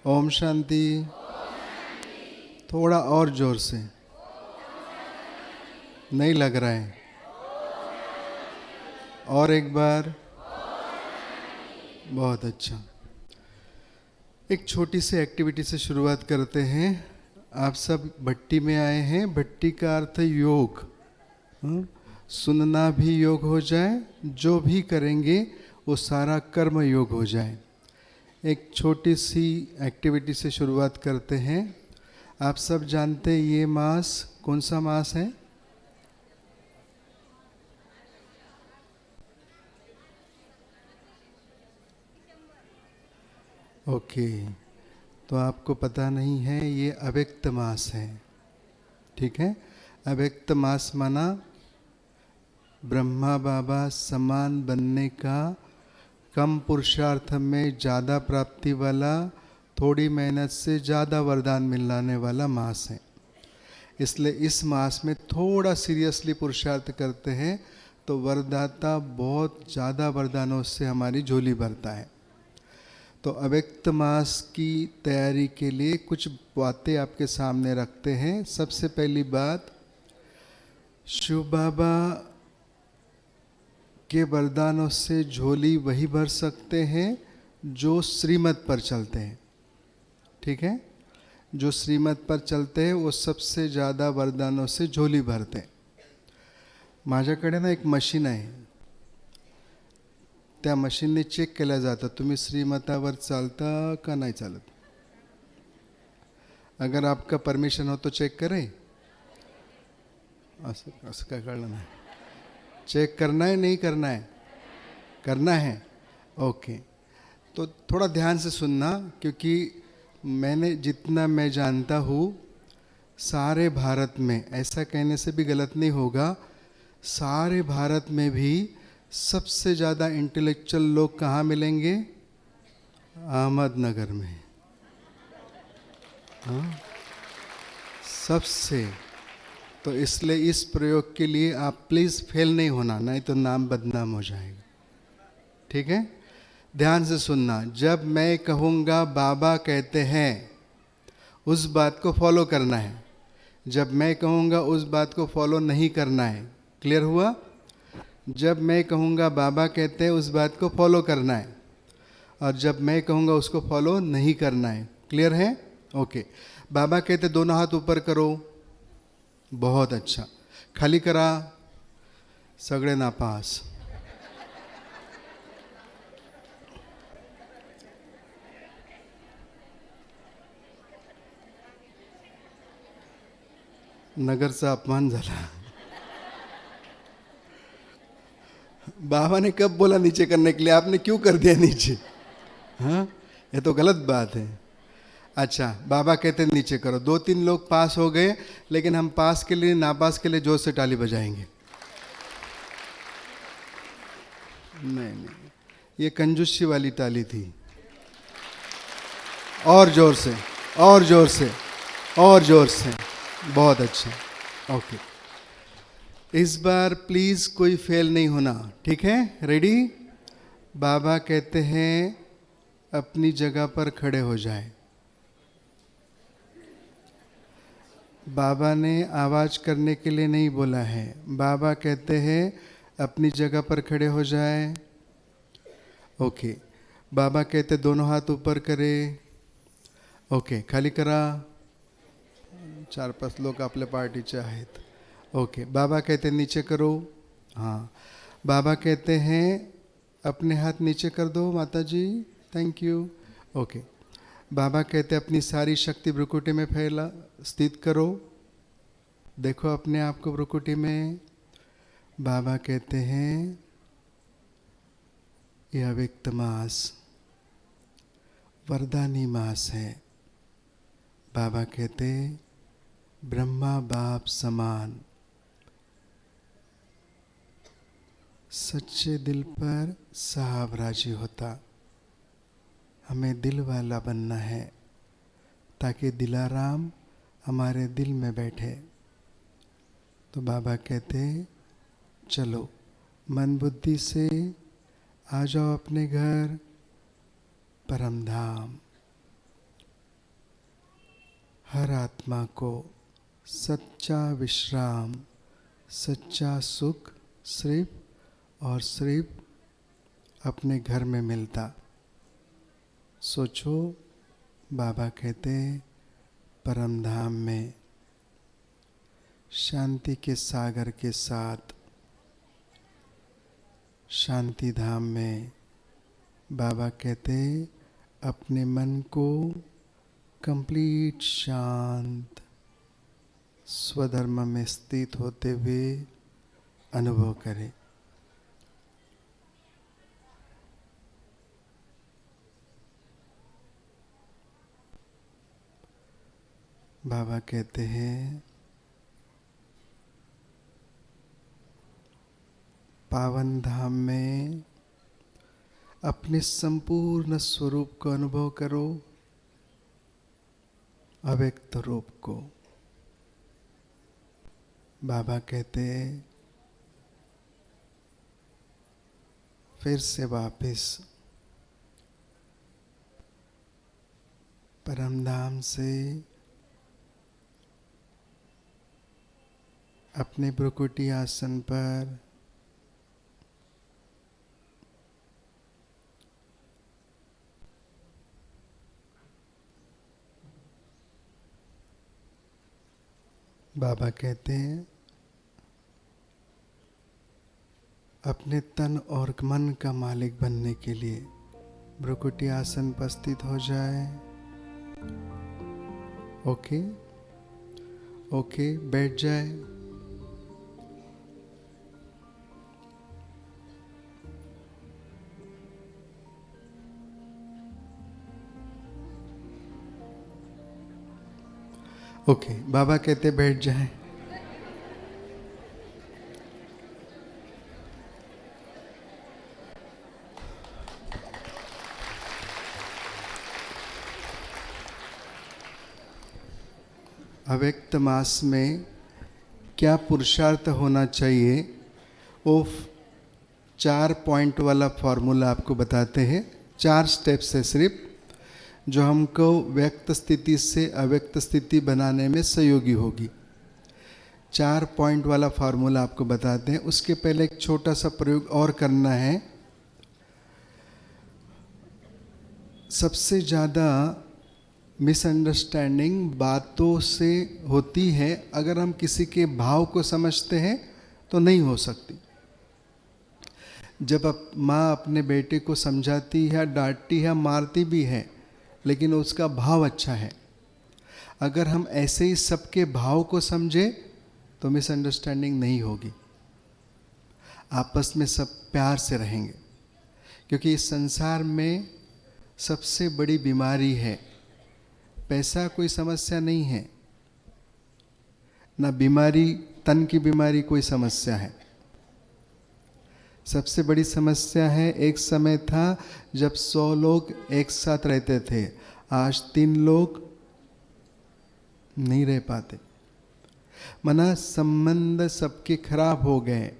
ओम शांति। थोड़ा और जोर से। नहीं लग रहा है। और एक बार। बहुत अच्छा। एक छोटी सी एक्टिविटी से शुरुआत करते हैं। आप सब भट्टी में आए हैं। भट्टी का अर्थ है योग। सुनना भी योग हो जाए, जो भी करेंगे वो सारा कर्म योग हो जाए। एक छोटी सी एक्टिविटी से शुरुआत करते हैं। आप सब जानते हैं ये मास कौन सा मास है? ओके, तो आपको पता नहीं है, ये अव्यक्त मास है। ठीक है। अव्यक्त मास माना ब्रह्मा बाबा समान बनने का, कम पुरुषार्थ में ज़्यादा प्राप्ति वाला, थोड़ी मेहनत से ज़्यादा वरदान मिलाने वाला मास है। इसलिए इस मास में थोड़ा सीरियसली पुरुषार्थ करते हैं तो वरदाता बहुत ज़्यादा वरदानों से हमारी झोली भरता है। तो अव्यक्त मास की तैयारी के लिए कुछ बातें आपके सामने रखते हैं। सबसे पहली बात, शिव बाबा के वरदानों से झोली वही भर सकते हैं जो श्रीमत पर चलते हैं। ठीक है। जो श्रीमत पर चलते हैं वो सबसे ज़्यादा वरदानों से झोली भरते हैं। माझ्याकडे ना एक मशीन आहे, त्या मशीनने चेक केलं जातं तुम्ही श्रीमतावर चालता का नहीं चालत। अगर आपका परमिशन हो तो चेक करें। असं काय कळलं नाही। चेक करना है नहीं करना है? करना है। ओके, तो थोड़ा ध्यान से सुनना, क्योंकि मैंने जितना मैं जानता हूँ सारे भारत में, ऐसा कहने से भी गलत नहीं होगा, सारे भारत में भी सबसे ज़्यादा इंटेलेक्चुअल लोग कहाँ मिलेंगे? अहमदनगर में। हाँ, सबसे। तो इसलिए इस प्रयोग के लिए आप प्लीज़ फेल नहीं होना, नहीं तो नाम बदनाम हो जाएगा। ठीक है। ध्यान से सुनना। जब मैं कहूँगा बाबा कहते हैं, उस बात को फॉलो करना है। जब मैं कहूँगा उस बात को फॉलो नहीं करना है। क्लियर हुआ? जब मैं कहूँगा बाबा कहते हैं, उस बात को फॉलो करना है, और जब मैं कहूँगा उसको फॉलो नहीं करना है। क्लियर है? ओके। बाबा कहते दोनों हाथ ऊपर करो। बहुत अच्छा। खाली करा। सगळे नापास। नगरचा अपमान झाला। बाबा ने कब बोला नीचे करने के लिए? आपने क्यों कर दिया नीचे? हाँ, ये तो गलत बात है। अच्छा, बाबा कहते हैं नीचे करो। 2-3 लोग पास हो गए, लेकिन हम पास के लिए नापास के लिए जोर से ताली बजाएंगे। नहीं, ये कंजूसी वाली ताली थी। और जोर से, और जोर से, और जोर से। बहुत अच्छा। ओके, इस बार प्लीज कोई फेल नहीं होना। ठीक है? रेडी? बाबा कहते हैं अपनी जगह पर खड़े हो जाए। बाबा ने आवाज करने के लिए नहीं बोला है। बाबा कहते हैं अपनी जगह पर खड़े हो जाए। ओके। बाबा कहते दोनों हाथ ऊपर करे। ओके, खाली करा। 4-5 लोग आपल्या पार्टीचे आहेत। ओके। बाबा कहते नीचे करो। हाँ। बाबा कहते हैं अपने हाथ नीचे कर दो माता जी। Thank you. ओके। बाबा कहते अपनी सारी शक्ति भ्रुकुटी में फैला स्थित करो। देखो अपने आप को भ्रुकुटी में। बाबा कहते हैं यह अव्यक्त मास वरदानी मास है। बाबा कहते ब्रह्मा बाप समान सच्चे दिल पर साहब राजी होता। हमें दिल वाला बनना है ताकि दिलाराम हमारे दिल में बैठे। तो बाबा कहते चलो मन बुद्धि से आ जाओ अपने घर परम धाम। हर आत्मा को सच्चा विश्राम, सच्चा सुख सिर्फ और सिर्फ अपने घर में मिलता। सोचो, बाबा कहते परम धाम में शांति के सागर के साथ, शांति धाम में बाबा कहते अपने मन को कंप्लीट शांत स्वधर्म में स्थित होते हुए अनुभव करें। बाबा कहते हैं पावन धाम में अपने संपूर्ण स्वरूप को अनुभव करो, अव्यक्त रूप को। बाबा कहते फिर से वापस परमधाम से अपने भ्रुकुटी आसन पर बाबा कहते हैं अपने तन और मन का मालिक बनने के लिए भ्रुकुटी आसन पर स्थित हो जाए। ओके ओके, बैठ जाए। ओके, बाबा कहते बैठ जाए। अव्यक्त मास में क्या पुरुषार्थ होना चाहिए, वो 4 पॉइंट वाला फॉर्मूला आपको बताते हैं। 4 स्टेप्स है सिर्फ, जो हमको व्यक्त स्थिति से अव्यक्त स्थिति बनाने में सहयोगी होगी। 4 पॉइंट वाला फार्मूला आपको बताते हैं। उसके पहले एक छोटा सा प्रयोग और करना है। सबसे ज़्यादा मिसअंडरस्टैंडिंग बातों से होती है, अगर हम किसी के भाव को समझते हैं तो नहीं हो सकती। जब माँ अपने बेटे को समझाती है, डांटती है, मारती भी है, लेकिन उसका भाव अच्छा है। अगर हम ऐसे ही सबके भाव को समझे तो मिसअंडरस्टैंडिंग नहीं होगी, आपस में सब प्यार से रहेंगे। क्योंकि इस संसार में सबसे बड़ी बीमारी है, पैसा कोई समस्या नहीं है, ना बीमारी, तन की बीमारी कोई समस्या है। सबसे बड़ी समस्या है, एक समय था जब 100 लोग एक साथ रहते थे, आज 3 लोग नहीं रह पाते। मना संबंध सबके खराब हो गए,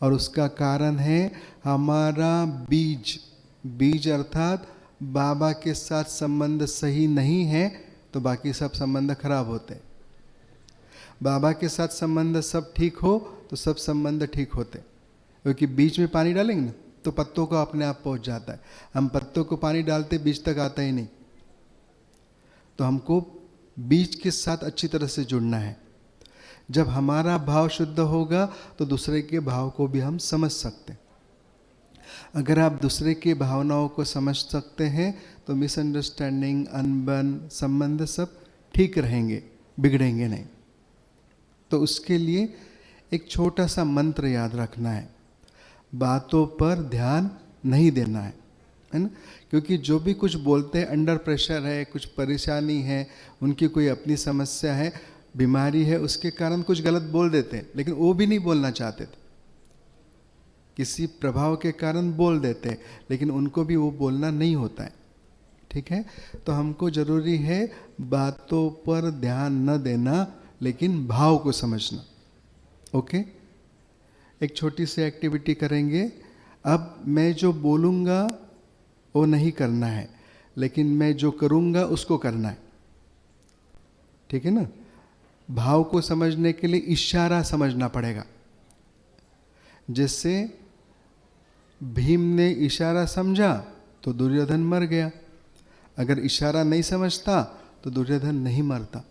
और उसका कारण है हमारा बीज अर्थात बाबा के साथ संबंध सही नहीं है, तो बाकी सब संबंध खराब होते। बाबा के साथ संबंध सब ठीक हो तो सब संबंध ठीक होते। क्योंकि बीज में पानी डालेंगे ना तो पत्तों को अपने आप पहुंच जाता है। हम पत्तों को पानी डालते बीज तक आता ही नहीं। तो हमको बीज के साथ अच्छी तरह से जुड़ना है। जब हमारा भाव शुद्ध होगा तो दूसरे के भाव को भी हम समझ सकते हैं। अगर आप दूसरे की भावनाओं को समझ सकते हैं तो मिसअंडरस्टैंडिंग, अनबन, संबंध सब ठीक रहेंगे, बिगड़ेंगे नहीं। तो उसके लिए एक छोटा सा मंत्र याद रखना है, बातों पर ध्यान नहीं देना है ना। क्योंकि जो भी कुछ बोलते हैं अंडर प्रेशर है, कुछ परेशानी है, उनकी कोई अपनी समस्या है, बीमारी है, उसके कारण कुछ गलत बोल देते हैं, लेकिन वो भी नहीं बोलना चाहते थे। किसी प्रभाव के कारण बोल देते हैं, लेकिन उनको भी वो बोलना नहीं होता है। ठीक है, तो हमको जरूरी है बातों पर ध्यान न देना, लेकिन भाव को समझना। ओके, एक छोटी सी एक्टिविटी करेंगे। अब मैं जो बोलूँगा वो नहीं करना है, लेकिन मैं जो करूँगा उसको करना है। ठीक है ना। भाव को समझने के लिए इशारा समझना पड़ेगा। जैसे भीम ने इशारा समझा तो दुर्योधन मर गया, अगर इशारा नहीं समझता तो दुर्योधन नहीं मरता।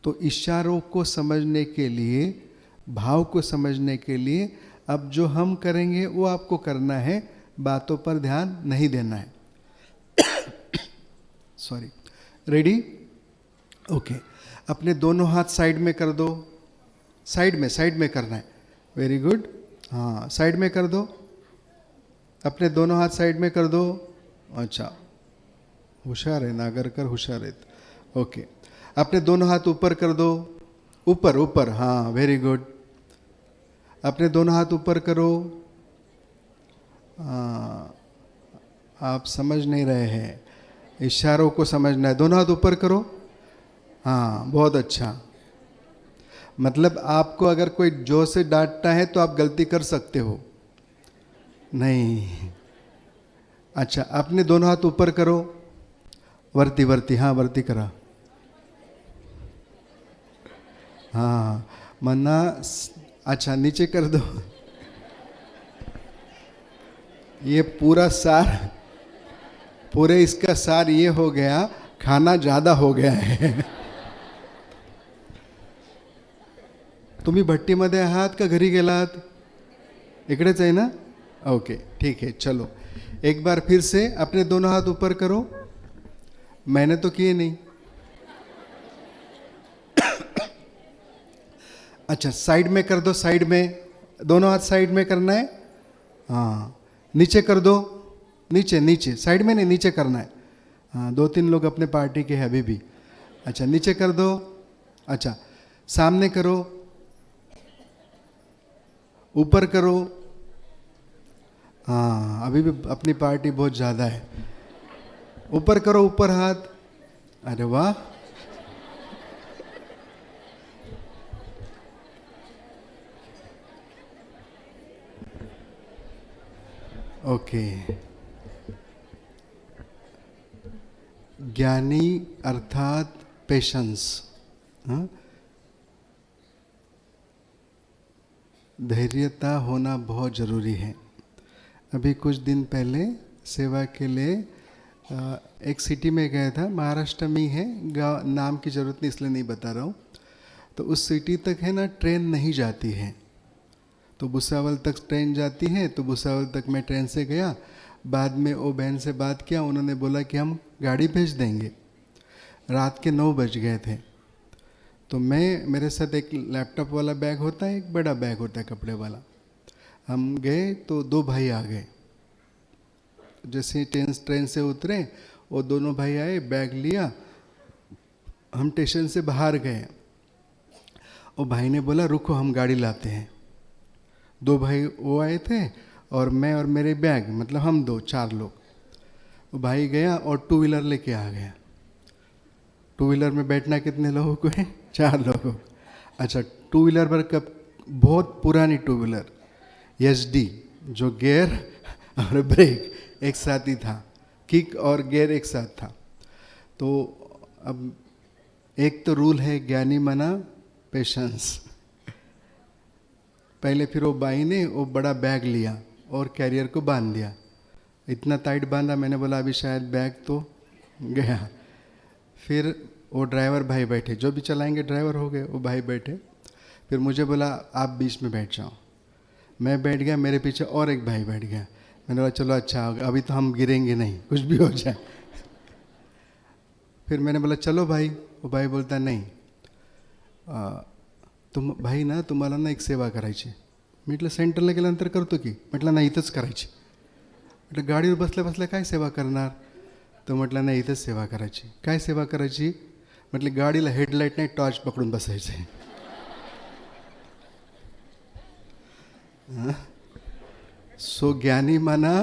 तो इशारों को समझने के लिए, भाव को समझने के लिए अब जो हम करेंगे वो आपको करना है, बातों पर ध्यान नहीं देना है। Sorry, ready? ओके। अपने दोनों हाथ साइड में कर दो, साइड में करना है। Very good. हाँ, साइड में कर दो, अपने दोनों हाथ साइड में कर दो। अच्छा, होशियार है नागरकर, होशियार है। ओके, अपने दोनों हाथ ऊपर कर दो, ऊपर ऊपर, हाँ वेरी गुड। अपने दोनों हाथ ऊपर करो। आप समझ नहीं रहे हैं, इशारों को समझना है। दोनों हाथ ऊपर करो। हाँ, बहुत अच्छा। मतलब आपको अगर कोई जोर से डांटता है तो आप गलती कर सकते हो नहीं। अच्छा, अपने दोनों हाथ ऊपर करो, वर्ती वर्ती, हाँ वर्ती करा। हाँ, मन्ना। अच्छा, नीचे कर दो। ये पूरा सार, पूरे इसका सार ये हो गया, खाना ज्यादा हो गया है। तुम्ही भट्टीमध्ये आहात का घरी गेलात? इकडेच आहे ना? ओके, ठीक है, चलो एक बार फिर से अपने दोनों हाथ ऊपर करो। मैंने तो किए नहीं। अच्छा, साइड में कर दो, साइड में, दोनों हाथ साइड में करना है। हाँ, नीचे कर दो, नीचे नीचे, साइड में नहीं, नीचे करना है। हाँ, 2-3 लोग अपने पार्टी के हैं अभी भी। अच्छा, नीचे कर दो। अच्छा, सामने करो, ऊपर करो। हाँ, अभी भी अपनी पार्टी बहुत ज़्यादा है। ऊपर करो, ऊपर हाथ। अरे वाह, ओके। ज्ञानी अर्थात पेशेंस, हाँ, धैर्यता होना बहुत ज़रूरी है। अभी कुछ दिन पहले सेवा के लिए एक सिटी में गया था, महाराष्ट्र में ही है, गाँव नाम की ज़रूरत नहीं इसलिए नहीं बता रहा हूँ। तो उस सिटी तक है ना ट्रेन नहीं जाती है, तो भुसावल तक ट्रेन जाती है। तो भुसावल तक मैं ट्रेन से गया। बाद में वो बहन से बात किया, उन्होंने बोला कि हम गाड़ी भेज देंगे। रात के 9 बज गए थे। तो मैं, मेरे साथ एक लैपटॉप वाला बैग होता है, एक बड़ा बैग होता है कपड़े वाला। हम गए तो 2 भाई आ गए। जैसे ट्रेन से उतरे, वो दोनों भाई आए, बैग लिया, हम स्टेशन से बाहर गए। और भाई ने बोला रुको हम गाड़ी लाते हैं। 2 भाई वो आए थे और मैं और मेरे बैग, मतलब हम 4 लोग। वो भाई गया और 2 व्हीलर लेके आ गया। 2 व्हीलर में बैठना कितने लोगों को है? 4 लोगों। अच्छा, 2 व्हीलर पर कब, बहुत पुरानी 2 व्हीलर SD, जो गियर और ब्रेक एक साथ ही था, किक और गियर एक साथ था। तो अब एक तो रूल है, ज्ञानी मना पेशेंस। पहले फिर वो बाई ने वो बड़ा बैग लिया और कैरियर को बांध दिया। इतना टाइट बांधा, मैंने बोला अभी शायद बैग तो गया। फिर वो ड्राइवर भाई बैठे, जो भी चलाएंगे ड्राइवर हो गए, वो भाई बैठे। फिर मुझे बोला आप बीच में बैठ जाओ। मैं बैठ गया, मेरे पीछे और एक भाई बैठ गया। मैंने बोला चलो अच्छा होगा, अभी तो हम गिरेंगे नहीं, कुछ भी हो जाए। फिर मैंने बोला चलो भाई। वो भाई बोलता नहीं, तुम भाई ना, तुम्हाला ना एक सेवा करायची। म्हटलं सेंटरला गेल्यानंतर करतो की, म्हटलं नाही इथंच करायची। म्हटलं गाडीवर बसल्या बसल्या काय सेवा करणार? तो म्हटलं नाही इथंच सेवा करायची। काय सेवा करायची? म्हटलं गाडीला हेडलाईट नाही, टॉर्च पकडून बसायचं। सो ज्ञानी माना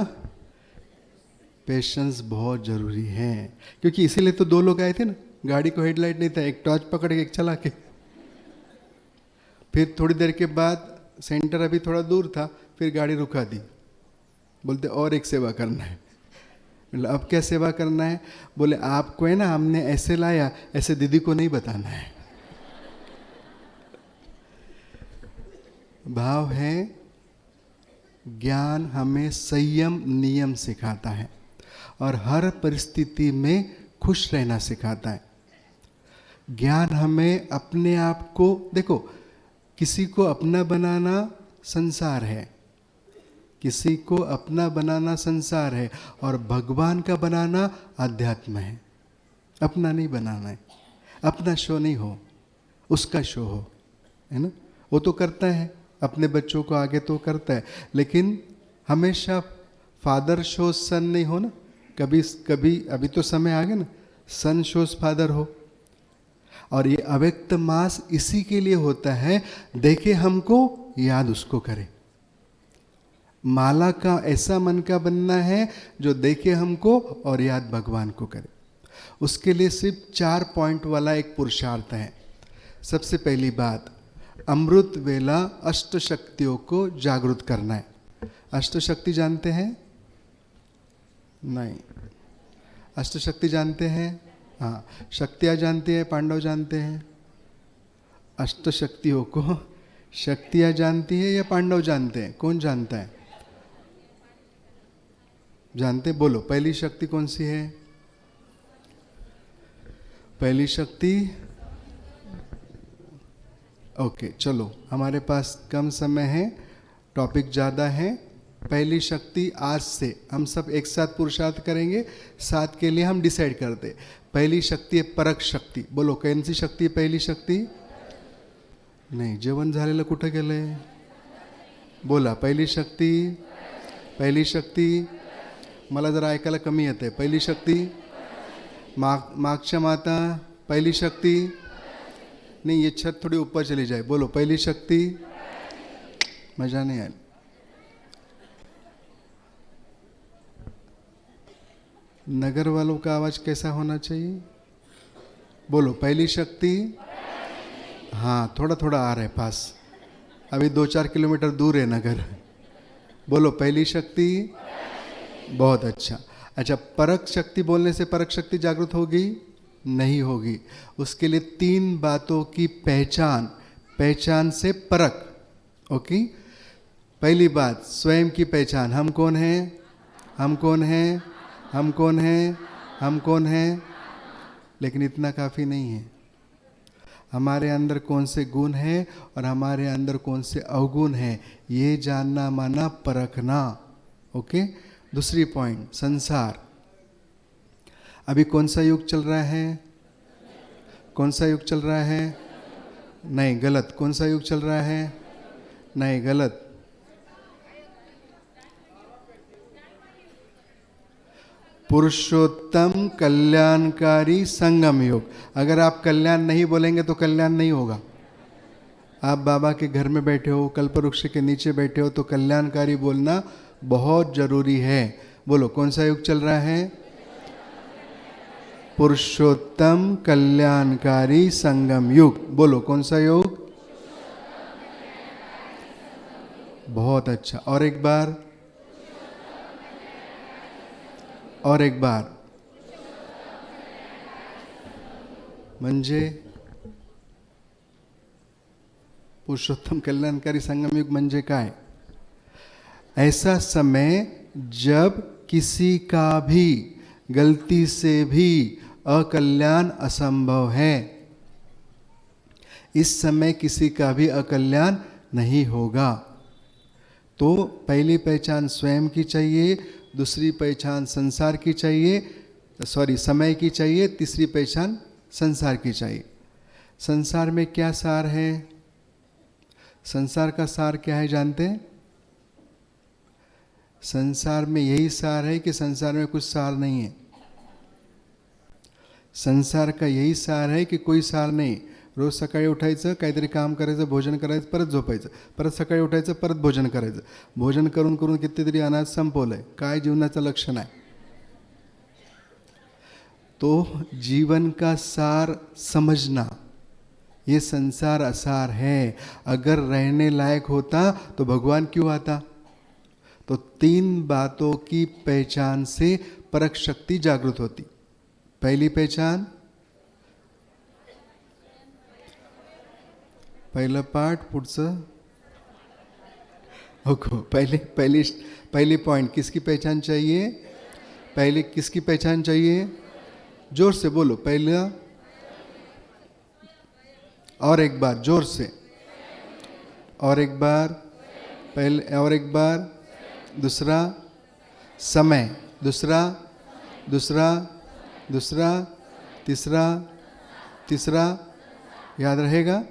पेशेंस बहुत ज़रूरी है, क्योंकि इसीलिए तो 2 लोग आए थे ना, गाड़ी को हेडलाइट नहीं था, एक टॉर्च पकड़ के एक चला के। फिर थोड़ी देर के बाद सेंटर अभी थोड़ा दूर था, फिर गाड़ी रुका दी, बोलते और एक सेवा करना है। बोले अब क्या सेवा करना है? बोले आपको है ना, हमने ऐसे लाया, ऐसे दीदी को नहीं बताना है। भाव है ज्ञान हमें संयम नियम सिखाता है और हर परिस्थिति में खुश रहना सिखाता है। ज्ञान हमें अपने आप को, देखो किसी को अपना बनाना संसार है, किसी को अपना बनाना संसार है, और भगवान का बनाना आध्यात्म है। अपना नहीं बनाना है, अपना शो नहीं हो, उसका शो हो, है ना। वो तो करता है, अपने बच्चों को आगे तो करता है, लेकिन हमेशा फादर शोज सन नहीं हो ना। कभी कभी अभी तो समय आ गया ना, सन शोज फादर हो। और ये अव्यक्त मास इसी के लिए होता है, देखे हमको याद उसको करे। माला का ऐसा मन का बनना है जो देखे हमको और याद भगवान को करे। उसके लिए सिर्फ 4 पॉइंट वाला एक पुरुषार्थ है। सबसे पहली बात, अमृत वेला अष्ट शक्तियों को जागृत करना है। अष्ट शक्ति जानते हैं? नहीं। अष्ट शक्ति जानते हैं? हाँ। शक्तियाँ जानते हैं? पांडव जानते हैं? अष्ट शक्तियों को शक्तियाँ जानती है या पांडव जानते हैं? कौन जानता है? जानते? बोलो, पहली शक्ति कौन सी है? पहली शक्ति, ओके चलो, हमारे पास कम समय है, टॉपिक ज़्यादा है। पहली शक्ति आज से हम सब एक साथ पुरुषार्थ करेंगे, साथ के लिए हम डिसाइड करते। पहली शक्ति है परक शक्ती। बोलो, कोणती शक्ती आहे पहिली शक्ती? नाही, जेवण झालेलं कुठं गेलंय? बोला, पहिली शक्ती, पहिली शक्ती। मला जरा ऐकायला कमी येते। पहिली शक्ती, मागच्या माता, पहिली शक्ती। नहीं, ये छत थोड़ी ऊपर चली जाए। बोलो, पहली शक्ति। मजा नहीं आया। नगर वालों का आवाज कैसा होना चाहिए? बोलो, पहली शक्ति। हाँ, थोड़ा थोड़ा आ रहा है पास, अभी 2-4 किलोमीटर दूर है नगर। बोलो, पहली शक्ति। बहुत अच्छा। अच्छा, परक शक्ति बोलने से परक शक्ति जागृत होगी? नहीं होगी। उसके लिए 3 बातों की पहचान, पहचान से परक। ओके, पहली बात स्वयं की पहचान। हम कौन हैं? हम कौन हैं? हम कौन हैं? हम कौन हैं? लेकिन इतना काफ़ी नहीं है। हमारे अंदर कौन से गुण हैं और हमारे अंदर कौन से अवगुण हैं, ये जानना माना परखना। ओके। दूसरी पॉइंट, संसार। अभी कौन सा युग चल रहा है? कौन सा युग चल रहा है? नहीं, गलत। कौन सा युग चल रहा है? नहीं, गलत। पुरुषोत्तम कल्याणकारी संगम युग। अगर आप कल्याण नहीं बोलेंगे तो कल्याण नहीं होगा। आप बाबा के घर में बैठे हो, कल्पवृक्ष के नीचे बैठे हो, तो कल्याणकारी बोलना बहुत जरूरी है। बोलो, कौन सा युग चल रहा है? पुरुषोत्तम कल्याणकारी संगम युग। बोलो, कौन सा युग? बहुत अच्छा। और एक बार, और एक बार। म्हणजे पुरुषोत्तम कल्याणकारी संगम युग म्हणजे काय? ऐसा समय जब किसी का भी गलती से भी अकल्याण असंभव है। इस समय किसी का भी अकल्याण नहीं होगा। तो पहली पहचान स्वयं की चाहिए, दूसरी पहचान संसार की चाहिए, समय की चाहिए, तीसरी पहचान संसार की चाहिए। संसार में क्या सार है? संसार का सार क्या है जानते हैं? संसार में यही सार है कि संसार में कुछ सार नहीं है। संसार का यही सार है कि कोई सार नहीं। रोज सकाळी उठायचं, काहीतरी काम करायचं, भोजन करायचं, परत झोपायचं, परत सकाळी उठायचं, परत भोजन करायचं। भोजन करून करून कितीतरी अनाज संपवलंय। काय जीवनाचं लक्षण आहे? तो जीवन का सार समझना, ये संसार असार है। अगर रहने लायक होता तो भगवान क्यों आता? तो 3 बातों की पहचान से परख शक्ति जागृत होती। पहली पहचान, पहिलं पाठ, पुढचं ओके। पहली पॉइंट, किसकी पहचान चाहिए? पहले किसकी पहचान चाहिए? जोर से बोलो, पहला और एक बार जोर से, और एक बार, पहले और एक बार, दूसरा समय, दूसरा दूसरा दूसरा, तीसरा तीसरा, याद रहेगा।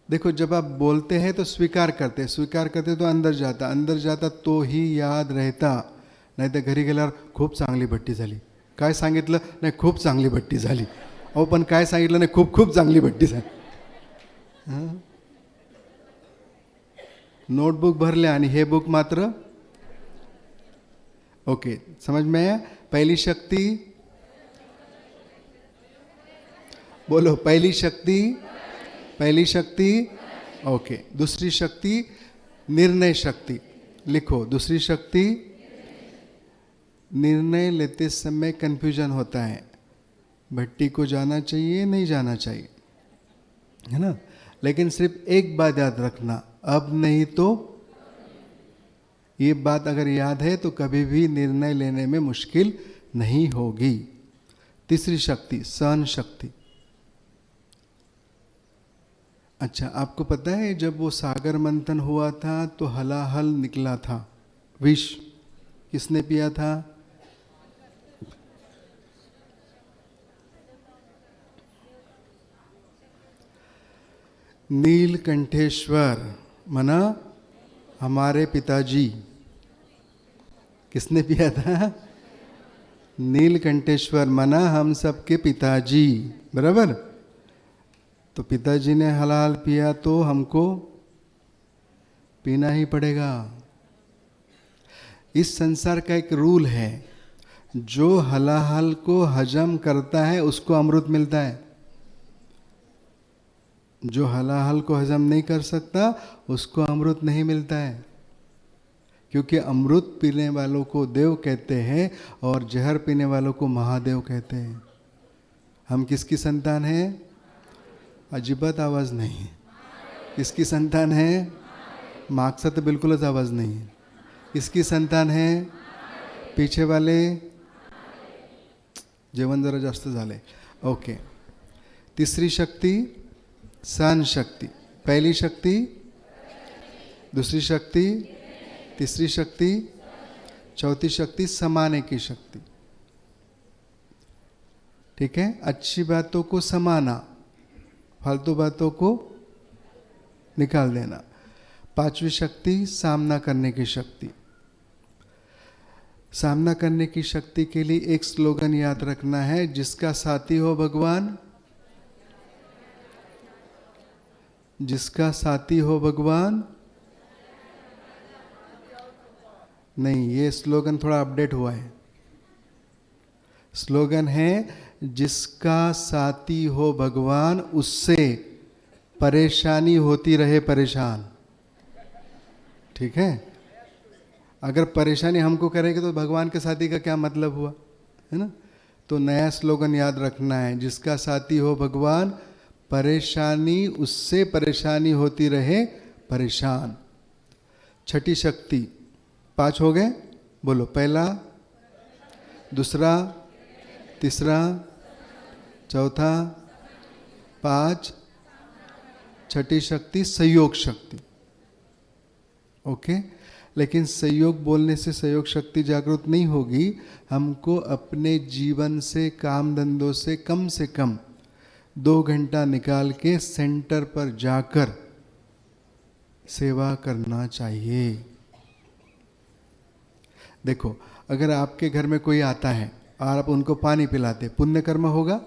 देखो, जब आप बोलते हैं तो स्वीकार करते तो अंदर जाता तो ही याद रहता, नाही तर घरी गेल्यावर खूप चांगली भट्टी झाली, काय सांगितलं? नाही, खूप चांगली भट्टी झाली. अहो पण काय सांगितलं? नाही, खूप खूप चांगली भट्टी झाली. नोटबुक भरले आणि हे बुक मात्र ओके. समझ में आया? पहली शक्ति बोलो, पहली शक्ति ओके. दूसरी शक्ति निर्णय शक्ति, लिखो. दूसरी शक्ति, निर्णय लेते समय कंफ्यूजन होता है, भट्टी को जाना चाहिए नहीं जाना चाहिए, है ना. लेकिन सिर्फ एक बात याद रखना, अब नहीं तो, ये बात अगर याद है तो कभी भी निर्णय लेने में मुश्किल नहीं होगी. तीसरी शक्ति सहन शक्ति. अच्छा, आपको पता है जब वो सागर मंथन हुआ था तो हलाहल निकला था, विष किसने पिया था? नीलकंठेश्वर मना हमारे पिताजी. किसने पिया था? नीलकंठेश्वर मना हम सबके पिताजी, बराबर. तो पिताजी ने हलाल पिया तो हमको पीना ही पड़ेगा. इस संसार का एक रूल है, जो हलाल को हजम करता है उसको अमृत मिलता है, जो हलाल को हजम नहीं कर सकता उसको अमृत नहीं मिलता है. क्योंकि अमृत पीने वालों को देव कहते हैं और जहर पीने वालों को महादेव कहते हैं. हम किसकी संतान हैं? अजिबात आवाज नहीं. किसकी संतान है? मागचा तर बिलकुलच आवाज नहीं. किसकी संतान है? पीछे वाले जेवण जरा जास्त झाले. ओके. तीसरी शक्ति सहन शक्ति. पहली शक्ति, दूसरी शक्ति, तीसरी शक्ति, चौथी शक्ति समाने की शक्ति. ठीक है. अच्छी बातों को समाना, फालतू बातों को निकाल देना. पांचवी शक्ति सामना करने की शक्ति. सामना करने की शक्ति के लिए एक स्लोगन याद रखना है, जिसका साथी हो भगवान, जिसका साथी हो भगवान. नहीं, ये स्लोगन थोड़ा अपडेट हुआ है. स्लोगन है, जिसका साथी हो भगवान उससे परेशानी होती रहे परेशान. ठीक है. अगर परेशानी हमको करेगी तो भगवान के साथी का क्या मतलब हुआ, है ना. तो नया स्लोगन याद रखना है, जिसका साथी हो भगवान, परेशानी उससे परेशानी होती रहे परेशान. छठी शक्ति. 5 हो गए, बोलो. पहला, दूसरा, तीसरा, चौथा, 5. छठी शक्ति सहयोग शक्ति. ओके. लेकिन सहयोग बोलने से सहयोग शक्ति जागृत नहीं होगी. हमको अपने जीवन से, काम धंधों से कम 2 घंटा निकाल के सेंटर पर जाकर सेवा करना चाहिए. देखो, अगर आपके घर में कोई आता है और आप उनको पाणी पिलाते, पुण्यकर्म होगा.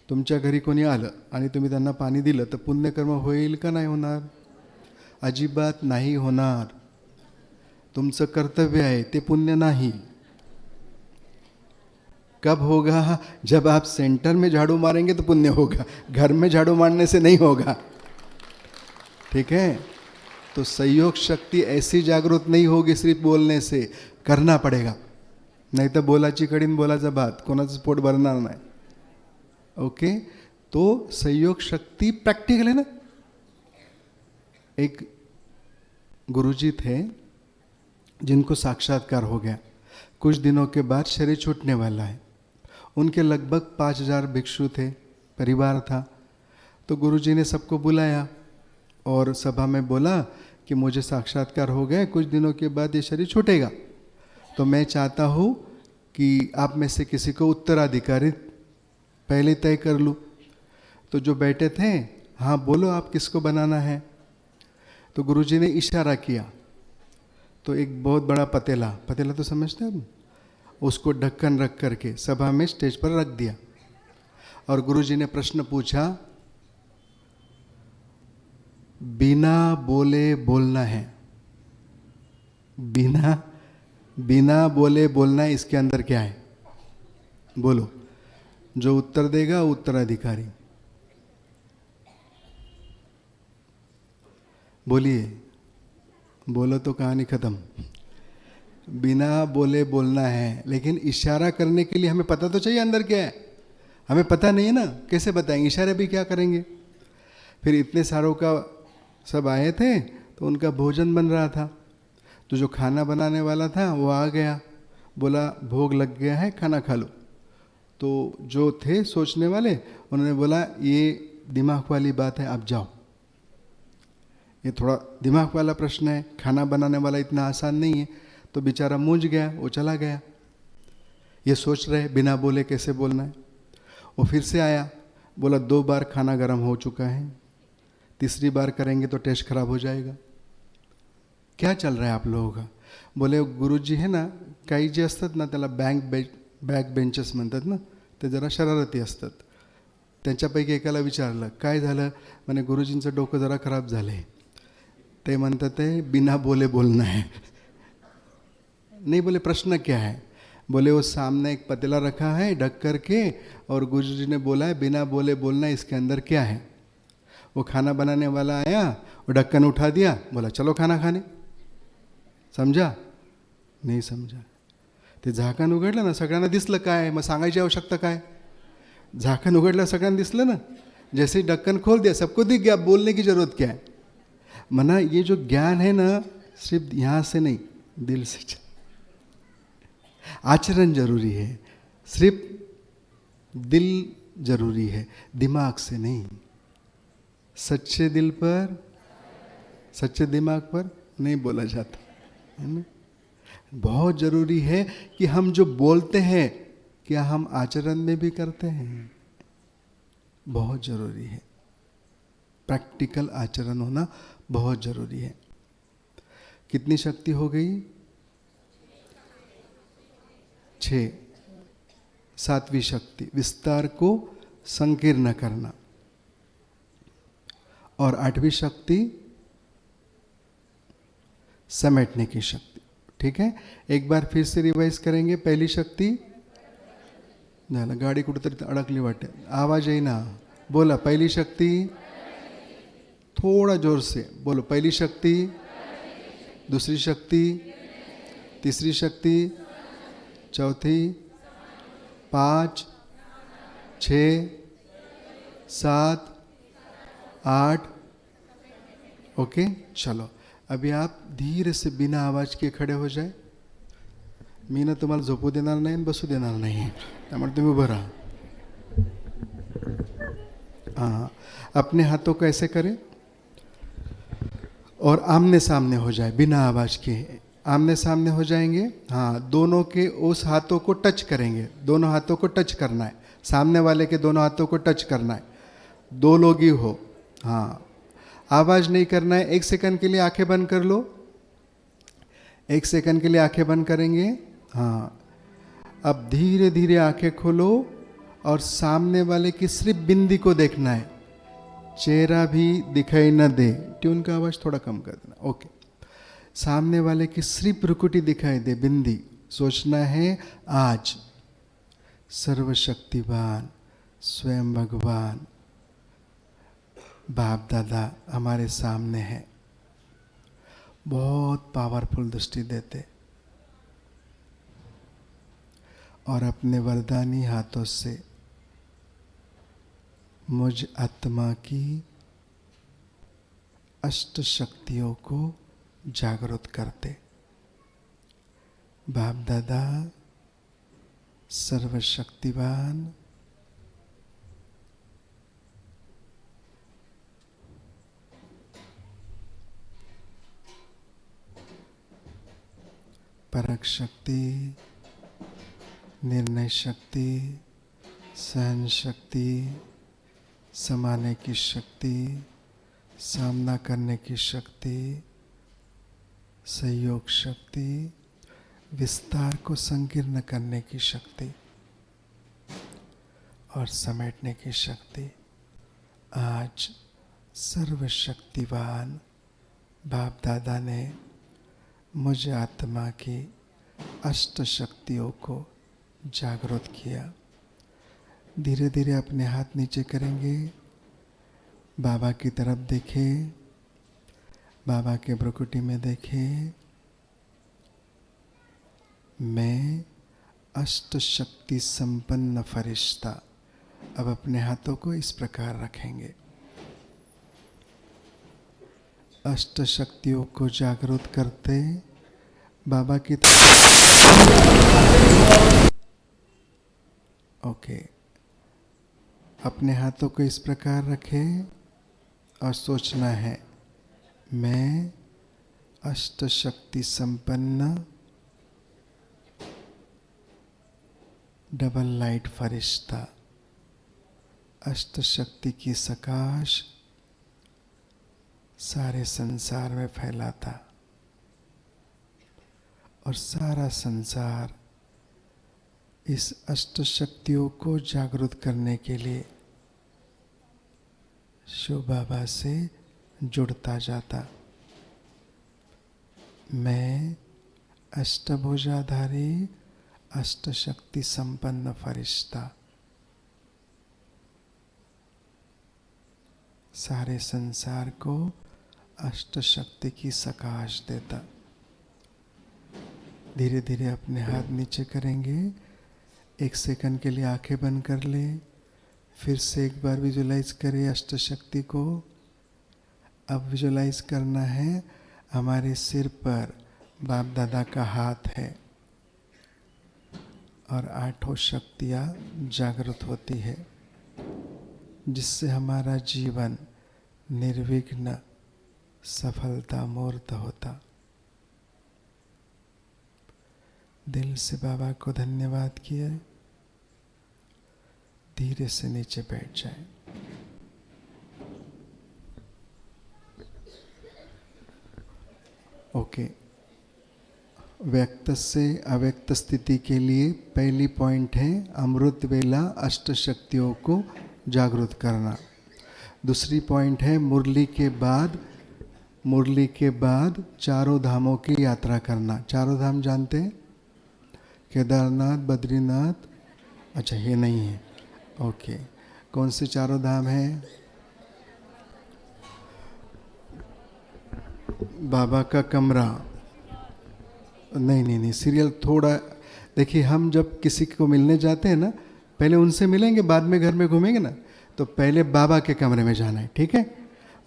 तुमच्या घरी कोणी आलं आणि तुम्ही त्यांना पाणी दिलं तर पुण्यकर्म होईल का नाही होणार? अजिबात नाही होणार. तुमचं कर्तव्य आहे ते पुण्य नाही. कब होगा? जब आप सेंटर में झाड़ू मारेंगे तो पुण्य होगा, घर में झाड़ू मारने से नहीं होगा. ठीक है. तो सहयोग शक्ति ऐसी जागृत नहीं होगी सिर्फ बोलने से, करना पड़ेगा. नाही तर बोलाची कडी आणि बोलाचा भात, कोणाचं पोट भरणार नाही. ओके, तो संयोग शक्ति प्रैक्टिकल है ना. एक गुरुजी थे जिनको साक्षात्कार हो गया, कुछ दिनों के बाद शरीर छूटने वाला है. उनके लगभग 5000 भिक्षु थे, परिवार था. तो गुरुजी ने सबको बुलाया और सभा में बोला कि मुझे साक्षात्कार हो गया, कुछ दिनों के बाद ये शरीर छूटेगा, तो मैं चाहता हूँ कि आप में से किसी को उत्तराधिकारी पहले तय कर लूँ. तो जो बैठे थे, हाँ बोलो आप किसको बनाना है. तो गुरुजी ने इशारा किया, तो एक बहुत बड़ा पतीला, पतीला तो समझते हैं, उसको ढक्कन रख करके सभा में स्टेज पर रख दिया. और गुरुजी ने प्रश्न पूछा, बिना बोले बोलना है, बिना बोले बोलना है, इसके अंदर क्या है बोलो. जो उत्तर देगा उत्तराधिकारी. बोलिए, बोलो तो कहानी खत्म. बिना बोले बोलना है, लेकिन इशारा करने के लिए हमें पता तो चाहिए अंदर क्या है. हमें पता नहीं है ना, कैसे बताएंगे, इशारे भी क्या करेंगे. फिर इतने सारों का सब आए थे, तो उनका भोजन बन रहा था. तो जो खाना बनाने वाला था वो आ गया, बोला भोग लग गया है, खाना खा लो. तो जो थे सोचने वाले, उन्होंने बोला ये दिमाग वाली बात है, आप जाओ, ये थोड़ा दिमाग वाला प्रश्न है, खाना बनाने वाला इतना आसान नहीं है. तो बेचारा मूंझ गया, वो चला गया. ये सोच रहे बिना बोले कैसे बोलना है. वो फिर से आया, बोला 2 बार खाना गर्म हो चुका है, तीसरी बार करेंगे तो टेस्ट खराब हो जाएगा. क्या चल रहा है आप लोगों का. बोले गुरुजी है ना, काही जे असतात ना त्याला बॅक बेंचर्स म्हणतात ना, ते जरा शरारती असतात. त्यांच्यापैकी एकाला विचारलं काय झालं, म्हणे गुरुजींचं डोकं जरा खराब झाले. ते म्हणतात ते बिना बोले बोलना है. नहीं, बोले प्रश्न क्या है. बोले वो सामने एक पतीला रखा है ढक करके, और गुरुजी ने बोला है बिना बोले बोलना, इसके अंदर क्या है. वो खाना बनाने वाला आया, वो ढक्कन उठा दिया, बोला चलो खाना खाने. समझा नहीं समझा. ते झाकण उघडलं ना, सगळ्यांना दिसलं काय, मग सांगायची आवश्यकता काय. झाकण उघडलं सगळ्यांना दिसलं ना, जैसे ही ढक्कन खोल दिया सबको दिख गया, बोलने की जरूरत क्या है. मना ये जो ज्ञान है ना, सिर्फ यहाँ से नहीं, दिल से. आचरण जरूरी है, सिर्फ दिल जरूरी है, दिमाग से नहीं. सच्चे दिल पर, सच्चे दिमाग पर नहीं बोला जाता है ना. बहुत जरूरी है कि हम जो बोलते हैं क्या हम आचरण में भी करते हैं. बहुत जरूरी है, प्रैक्टिकल आचरण होना बहुत जरूरी है. कितनी शक्ति हो गई, 6. 7वीं शक्ति विस्तार को संकीर्ण करना, और 8वीं शक्ति समेटने की शक्ति. ठीक है, एक बार फिर से रिवाइज करेंगे. पहली शक्ति, झालं, गाडी कुठेतरी अडकली वाटते, आवाज येईना. बोला पहली शक्ति, थोड़ा जोर से बोलो. पहली शक्ति, दूसरी शक्ति, तीसरी शक्ति, चौथी, 5, 6, 7, 8. ओके, चलो अभी आप धीरे से बिना आवाज के खड़े हो जाए. मी ना तुम्हाला झोपू देणार नाही, बसू देणार नाही, त्यामुळे तुम्ही उभं राहा. हाँ, अपने हाथों को ऐसे करें और आमने सामने हो जाए, बिना आवाज के आमने सामने हो जाएंगे. हाँ, दोनों के उस हाथों को टच करेंगे, दोनों हाथों को टच करना है, सामने वाले के दोनों हाथों को टच करना है. 2 लोग ही हो. हाँ, आवाज नहीं करना है. 1 सेकंड के लिए आंखें बंद कर लो. 1 सेकंड के लिए आंखें बंद करेंगे. हाँ, अब धीरे धीरे आंखें खोलो और सामने वाले की सिर्फ बिंदी को देखना है, चेहरा भी दिखाई न दे. ट्यून का आवाज थोड़ा कम कर देना. ओके, सामने वाले की सिर्फ रुकुटी दिखाई दे, बिंदी. सोचना है आज सर्वशक्तिवान स्वयं भगवान बाप दादा हमारे सामने है, बहुत पावरफुल दृष्टि देते. और अपने वरदानी हाथों से मुझ आत्मा की अष्ट शक्तियों को जागृत करते। बाप दादा सर्वशक्तिवान, परक शक्ति, निर्णय शक्ति, सहन शक्ति, समाने की शक्ति, सामना करने की शक्ति, सहयोग शक्ति, विस्तार को संकीर्ण करने की शक्ति और समेटने की शक्ति। आज सर्वशक्तिवान बाप दादा ने मुझ आत्मा की अष्ट शक्तियों को जागृत किया। धीरे धीरे अपने हाथ नीचे करेंगे, बाबा की तरफ देखें, बाबा के भ्रुकुटी में देखें। मैं अष्ट शक्ति संपन्न फरिश्ता। अब अपने हाथों को इस प्रकार रखेंगे। अष्ट शक्तियों को जागृत करते बाबा की ओके। अपने हाथों को इस प्रकार रखें और सोचना है, मैं अष्ट शक्ति संपन्न डबल लाइट फरिश्ता, अष्ट शक्ति की सकाश सारे संसार में फैलाता और सारा संसार इस अष्ट शक्तियों को जागृत करने के लिए शिव बाबा से जुड़ता जाता। मैं अष्टभुजाधारी अष्ट शक्ति संपन्न फरिश्ता सारे संसार को अष्ट शक्ति की सकाश देता। धीरे धीरे अपने हाथ नीचे करेंगे। 1 सेकंड के लिए आंखें बंद कर ले। फिर से एक बार विजुलाइज करें अष्ट शक्ति को। अब विजुलाइज करना है हमारे सिर पर बाप दादा का हाथ है और 8 शक्तियाँ जागृत होती है, जिससे हमारा जीवन निर्विघ्न सफलता मूर्त होता। दिल से बाबा को धन्यवाद किए। धीरे से नीचे बैठ जाए। ओके। व्यक्त से अव्यक्त स्थिति के लिए पहली पॉइंट है अमृत वेला अष्ट शक्तियों को जागृत करना। दूसरी पॉइंट है मुरली के बाद चारों धामों की यात्रा करना। चारों धाम जानते हैं? केदारनाथ, बद्रीनाथ, अच्छा ये नहीं है। ओके। कौन से चारों धाम हैं? बाबा का कमरा, नहीं, सीरियल थोड़ा देखिए। हम जब किसी को मिलने जाते हैं ना, पहले उनसे मिलेंगे, बाद में घर में घूमेंगे ना, तो पहले बाबा के कमरे में जाना है, ठीक है?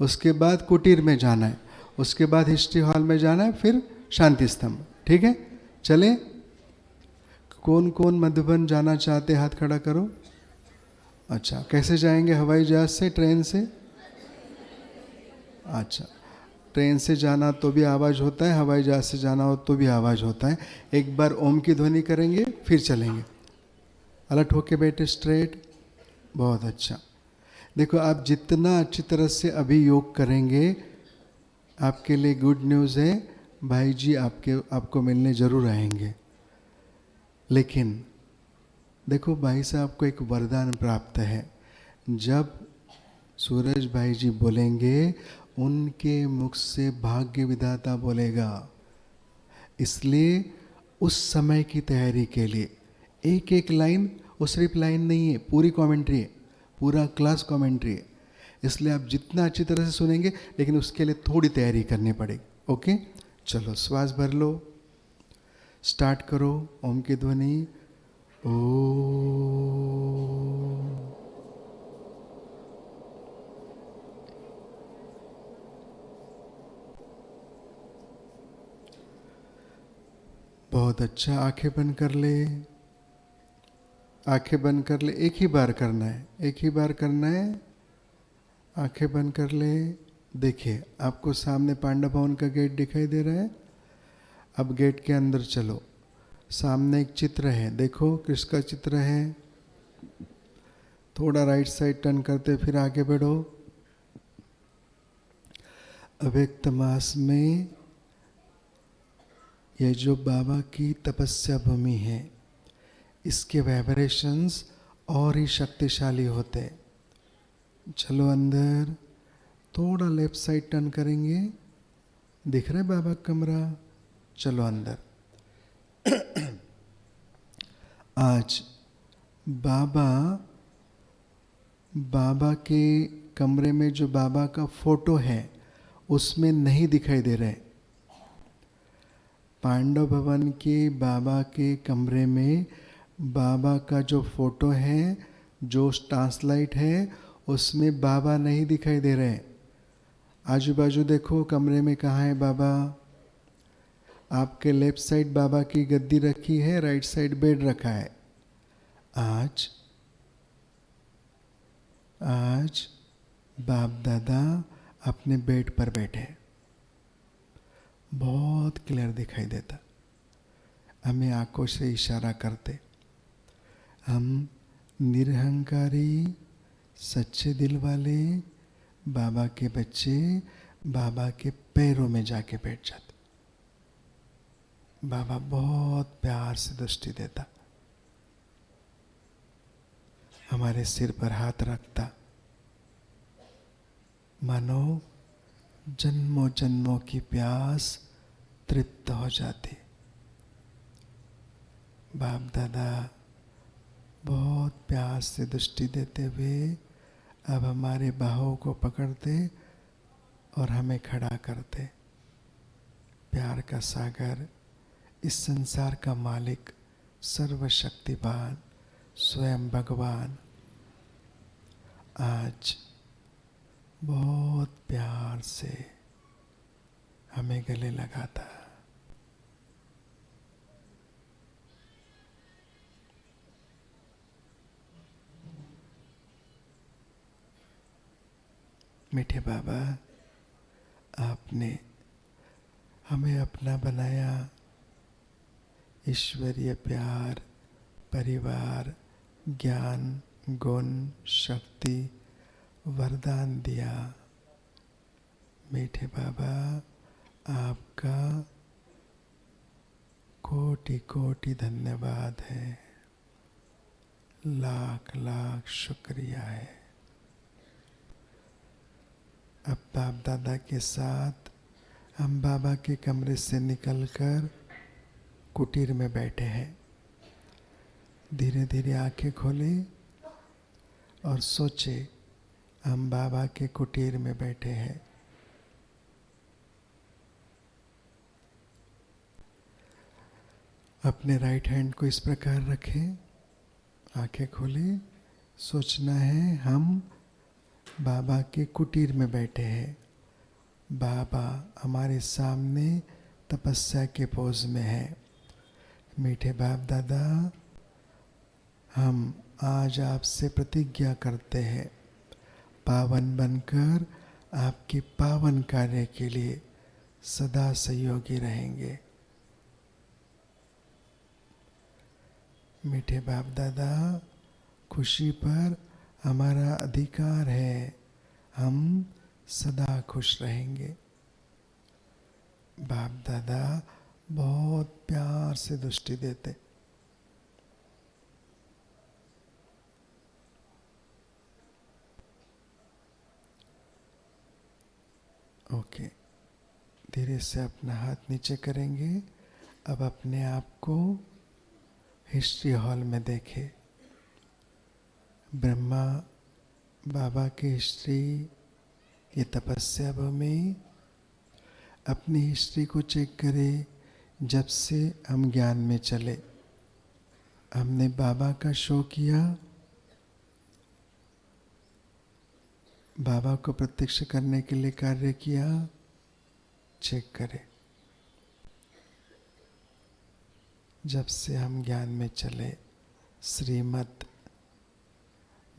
उसके बाद कुटीर में जाना है, उसके बाद हिस्ट्री हॉल में जाना है, फिर शांति स्तंभ, ठीक है? चलें। कौन कौन मधुबन जाना चाहते, हाथ खड़ा करो। अच्छा, कैसे जाएंगे? हवाई जहाज से, ट्रेन से? अच्छा, ट्रेन से जाना तो भी आवाज़ होता है, हवाई जहाज से जाना हो तो भी आवाज़ होता है। एक बार ओम की ध्वनि करेंगे, फिर चलेंगे। अलर्ट होके बैठे, स्ट्रेट। बहुत अच्छा। देखो, आप जितना अच्छी तरह से अभी योग करेंगे, आपके लिए गुड न्यूज़ है, भाई जी आपको मिलने ज़रूर आएंगे। लेकिन देखो, भाई साहब को एक वरदान प्राप्त है। जब सूरज भाई जी बोलेंगे, उनके मुख से भाग्य विधाता बोलेगा। इसलिए उस समय की तैयारी के लिए एक एक लाइन, वो सिर्फ लाइन नहीं है, पूरी कमेंट्री है, पूरा क्लास कमेंट्री है। इसलिए आप जितना अच्छी तरह से सुनेंगे, लेकिन उसके लिए थोड़ी तैयारी करनी पड़ेगी। ओके, चलो श्वास भर लो, स्टार्ट करो। ओम की ध्वनि बहुत अच्छा, आंखें बंद कर ले, आंखें बंद कर ले। एक ही बार करना है, एक ही बार करना है। आंखें बंद कर ले। देखिए आपको सामने पांडव भवन का गेट दिखाई दे रहा है। अब गेट के अंदर चलो। सामने एक चित्र है, देखो किसका चित्र है। थोड़ा राइट साइड टर्न करते फिर आगे बढ़ो। अव्यक्त मास में ये जो बाबा की तपस्या भूमि है, इसके वाइब्रेशंस और ही शक्तिशाली होते। चलो अंदर, थोड़ा लेफ्ट साइड टर्न करेंगे, दिख रहा है बाबा का कमरा। चलो अंदर। आज बाबा के कमरे में जो बाबा का फोटो है उसमें नहीं दिखाई दे रहे। पांडव भवन के बाबा के कमरे में बाबा का जो फोटो है, जो ट्रांसलाइट है, उसमें बाबा नहीं दिखाई दे रहे। आजू बाजू देखो कमरे में कहाँ है बाबा। आपके लेफ्ट साइड बाबा की गद्दी रखी है, राइट साइड बेड रखा है। आज बाप दादा अपने बेड पर बैठे, बहुत क्लियर दिखाई देता। हमें आंखों से इशारा करते। हम निरहंकारी सच्चे दिल वाले बाबा के बच्चे बाबा के पैरों में जाके बैठ जाते। बाबा बहुत प्यार से दृष्टि देता, हमारे सिर पर हाथ रखता, मानो जन्मों जन्मों की प्यास तृप्त हो जाती। बाप दादा बहुत प्यार से दृष्टि देते हुए अब हमारे बाहों को पकड़ते और हमें खड़ा करते। प्यार का सागर, इस संसार का मालिक, सर्वशक्तिवान स्वयं भगवान आज बहुत प्यार से हमें गले लगाता। मीठे बाबा, आपने हमें अपना बनाया, ईश्वरीय प्यार, परिवार, ज्ञान, गुण, शक्ति, वरदान दिया। मीठे बाबा, आपका कोटि कोटि धन्यवाद है, लाख लाख शुक्रिया है। अब बाप दादा के साथ हम बाबा के कमरे से निकलकर कुटीर में बैठे हैं। धीरे धीरे आंखें खोले और सोचे हम बाबा के कुटीर में बैठे हैं। अपने राइट हैंड को इस प्रकार रखें, आंखें खोले। सोचना है हम बाबा के कुटीर में बैठे हैं। बाबा हमारे सामने तपस्या के पोज में है। मीठे बाप दादा, हम आज आपसे प्रतिज्ञा करते हैं, पावन बनकर आपके पावन कार्य के लिए सदा सहयोगी रहेंगे। मीठे बाप दादा, खुशी पर हमारा अधिकार है, हम सदा खुश रहेंगे। बाप दादा बहुत प्यार से दृष्टि देते। ओके, धीरे से अपना हाथ नीचे करेंगे। अब अपने आप को हिस्ट्री हॉल में देखें। ब्रह्मा बाबा की हिस्ट्री, ये तपस्या भूमि, अपनी हिस्ट्री को चेक करें जब से हम ज्ञान में चले। हमने बाबा का शो किया, बाबा को प्रत्यक्ष करने के लिए कार्य किया, चेक करें। जब से हम ज्ञान में चले, श्रीमत,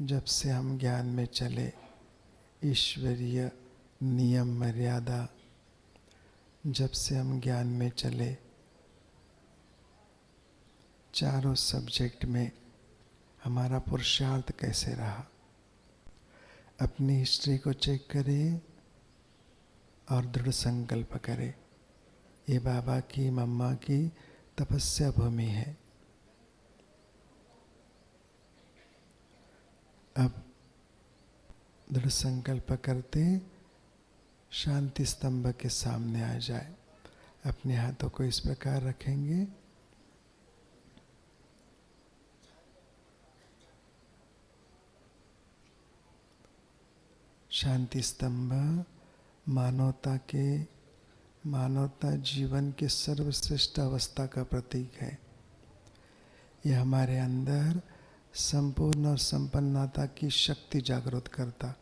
जब से हम ज्ञान में चले, ईश्वरीय नियम मर्यादा, जब से हम ज्ञान में चले, चारों सब्जेक्ट में हमारा पुरुषार्थ कैसे रहा। अपनी हिस्ट्री को चेक करें और दृढ़ संकल्प करें, ये बाबा की मम्मा की तपस्या भूमि है। अब दृढ़ संकल्प करते शांति स्तंभ के सामने आ जाए। अपने हाथों को इस प्रकार रखेंगे, शांति स्तंभ मानवता जीवन के सर्वश्रेष्ठ अवस्था का प्रतीक है। यह हमारे अंदर संपूर्ण और संपन्नता की शक्ति जागृत करता।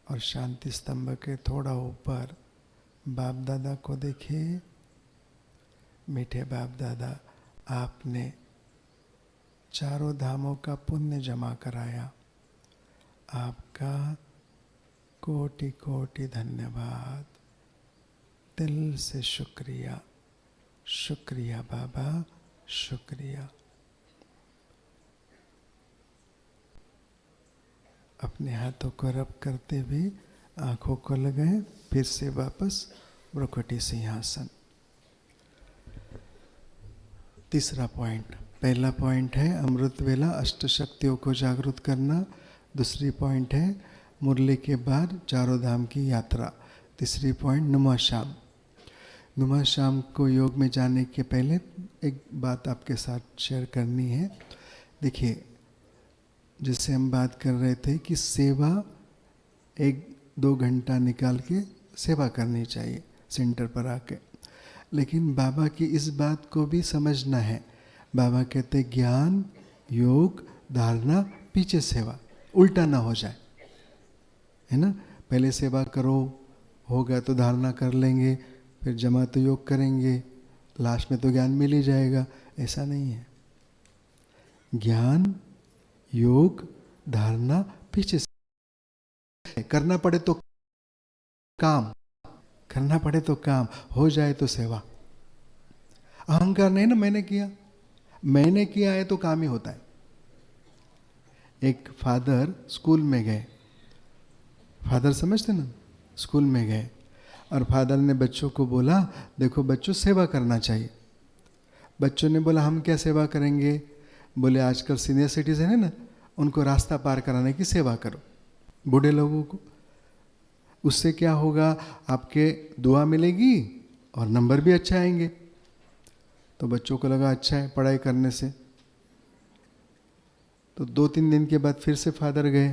और शांति स्तंभ के थोड़ा ऊपर बाप दादा को देखिए। मीठे बाप दादा, आपने चारों धामों का पुण्य जमा कराया, आपका कोटि कोटि धन्यवाद, दिल से शुक्रिया। शुक्रिया बाबा, शुक्रिया। अपने हाथों को रब करते हुए आंखों को लगाएं, फिर से वापस भ्रुकुटी सिंहासन। तीसरा पॉइंट, पहला पॉइंट है अमृत वेला अष्ट शक्तियों को जागृत करना। दूसरी पॉइंट है मुरली के बाद चारों धाम की यात्रा। तीसरी पॉइंट नुमा शाम। नुमा शाम को योग में जाने के पहले एक बात आपके साथ शेयर करनी है। देखिए, जिससे हम बात कर रहे थे कि सेवा 1-2 घंटा निकाल के सेवा करनी चाहिए सेंटर पर आके, लेकिन बाबा की इस बात को भी समझना है। बाबा कहते ज्ञान, योग, धारणा, पीछे सेवा, उल्टा ना हो जाए, है ना। पहले सेवा करो, होगा तो धारणा कर लेंगे, फिर जमा तो योग करेंगे, लास्ट में तो ज्ञान मिल ही जाएगा। ऐसा नहीं है। ज्ञान, योग, धारणा, पीछे से करना पड़े तो काम, करना पड़े तो काम, हो जाए तो सेवा। अहंकार नहीं ना, मैंने किया है तो काम ही होता है। एक फादर स्कूल में गए, फादर समझते ना, स्कूल में गए और फादर ने बच्चों को बोला, देखो बच्चों सेवा करना चाहिए। बच्चों ने बोला हम क्या सेवा करेंगे। बोले आजकल सीनियर सिटीजन है ना, उनको रास्ता पार कराने की सेवा करो, बूढ़े लोगों को। उससे क्या होगा, आपके दुआ मिलेगी और नंबर भी अच्छा आएंगे। तो बच्चों को लगा अच्छा है पढ़ाई करने से। तो 2-3 दिन के बाद फिर से फादर गए।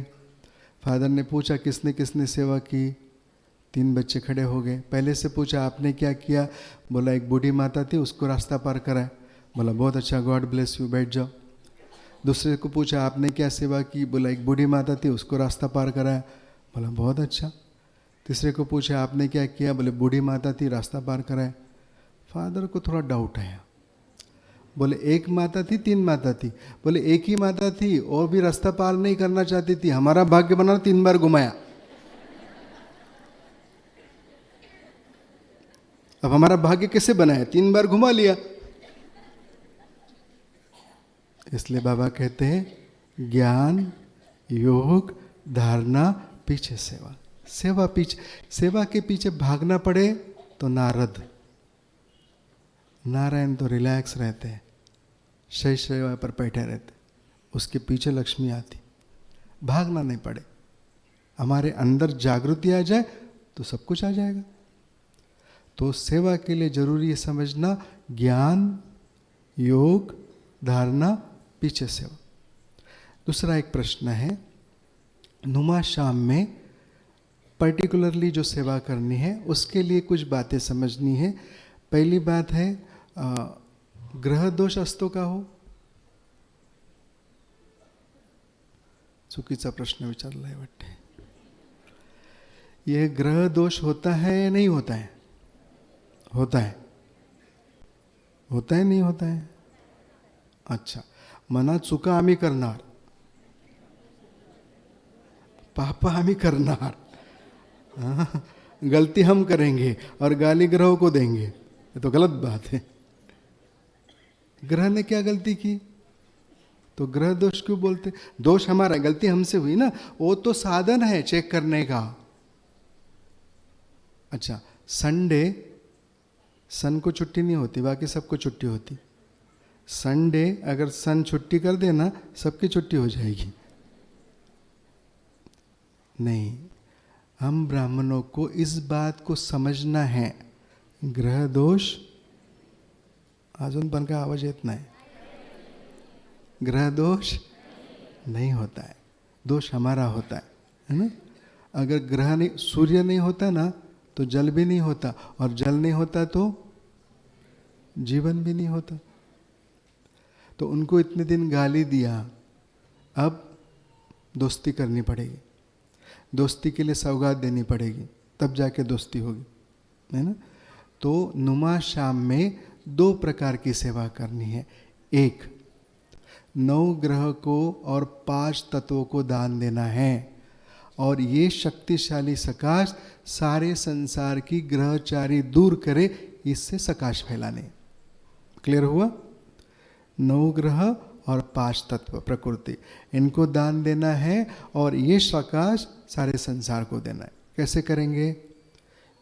फादर ने पूछा किसने किसने सेवा की। 3 बच्चे खड़े हो गए। पहले से पूछा आपने क्या किया। बोला एक बूढ़ी माता थी, उसको रास्ता पार कराए। बोला बहुत अच्छा, गॉड ब्लेस यू, बैठ जाओ। दूसरे को पूछा आपने क्या सेवा की। बोला एक बूढ़ी माता थी, उसको रास्ता पार कराया। बोला बहुत अच्छा। तीसरे को पूछा आपने क्या किया। बोले बूढ़ी माता थी, रास्ता पार कराया। फादर को थोड़ा डाउट आया। बोले एक माता थी, 3 माता थी। बोले एक ही माता थी और भी रास्ता पार नहीं करना चाहती थी, हमारा भाग्य बना 3 बार घुमाया। अब हमारा भाग्य कैसे बनाया, 3 बार घुमा लिया। इसलिए बाबा कहते हैं ज्ञान, योग, धारणा, पीछे सेवा। सेवा पीछे, सेवा के पीछे भागना पड़े तो नारायण तो रिलैक्स रहते हैं, सही सेवा पर बैठे रहते, उसके पीछे लक्ष्मी आती। भागना नहीं पड़े, हमारे अंदर जागृति आ जाए तो सब कुछ आ जाएगा। तो सेवा के लिए जरूरी है समझना ज्ञान, योग, धारणा, पीछे सेवा। दूसरा एक प्रश्न है, नुमा शाम में पर्टिकुलरली जो सेवा करनी है उसके लिए कुछ बातें समझनी है। पहली बात है ग्रह दोष असतो का हो? चुकीचा प्रश्न विचारलाय वाटते. ये ग्रह दोष होता है या नहीं होता है? होता है. होता है नहीं होता है? अच्छा. मनात चुका आम्ही करणार, पाप आम्ही करणार, हाँ, गलती हम करेंगे और गाली ग्रहों को देंगे, ये तो गलत बात है. ग्रह ने क्या गलती की? तो ग्रह दोष क्यों बोलते? दोष हमारा, गलती हमसे हुई ना, वो तो साधन है चेक करने का. अच्छा, संडे सन को छुट्टी नहीं होती, बाकी सबको छुट्टी होती. संडे अगर सन छुट्टी कर देना सबकी छुट्टी हो जाएगी. नहीं, हम ब्राह्मणों को इस बात को समझना है. ग्रह दोष अजून पण का आवाज येत नाही. ग्रह दोष नहीं होता है, दोष हमारा होता है ना. अगर ग्रह नहीं, सूर्य नहीं होता ना तो जल भी नहीं होता, और जल नहीं होता तो जीवन भी नहीं होता. तो उनको इतने दिन गाली दिया, अब दोस्ती करनी पड़ेगी. दोस्ती के लिए सौगात देनी पड़ेगी, तब जाके दोस्ती होगी, है ना. तो नुमा शाम में 2 प्रकार की सेवा करनी है. एक, 9 ग्रह को और 5 तत्वों को दान देना है, और ये शक्तिशाली सकाश सारे संसार की ग्रहचारी दूर करे, इससे सकाश फैलाने. क्लियर हुआ? 9 ग्रह और 5 तत्व प्रकृति, इनको दान देना है, और ये सकाश सारे संसार को देना है. कैसे करेंगे?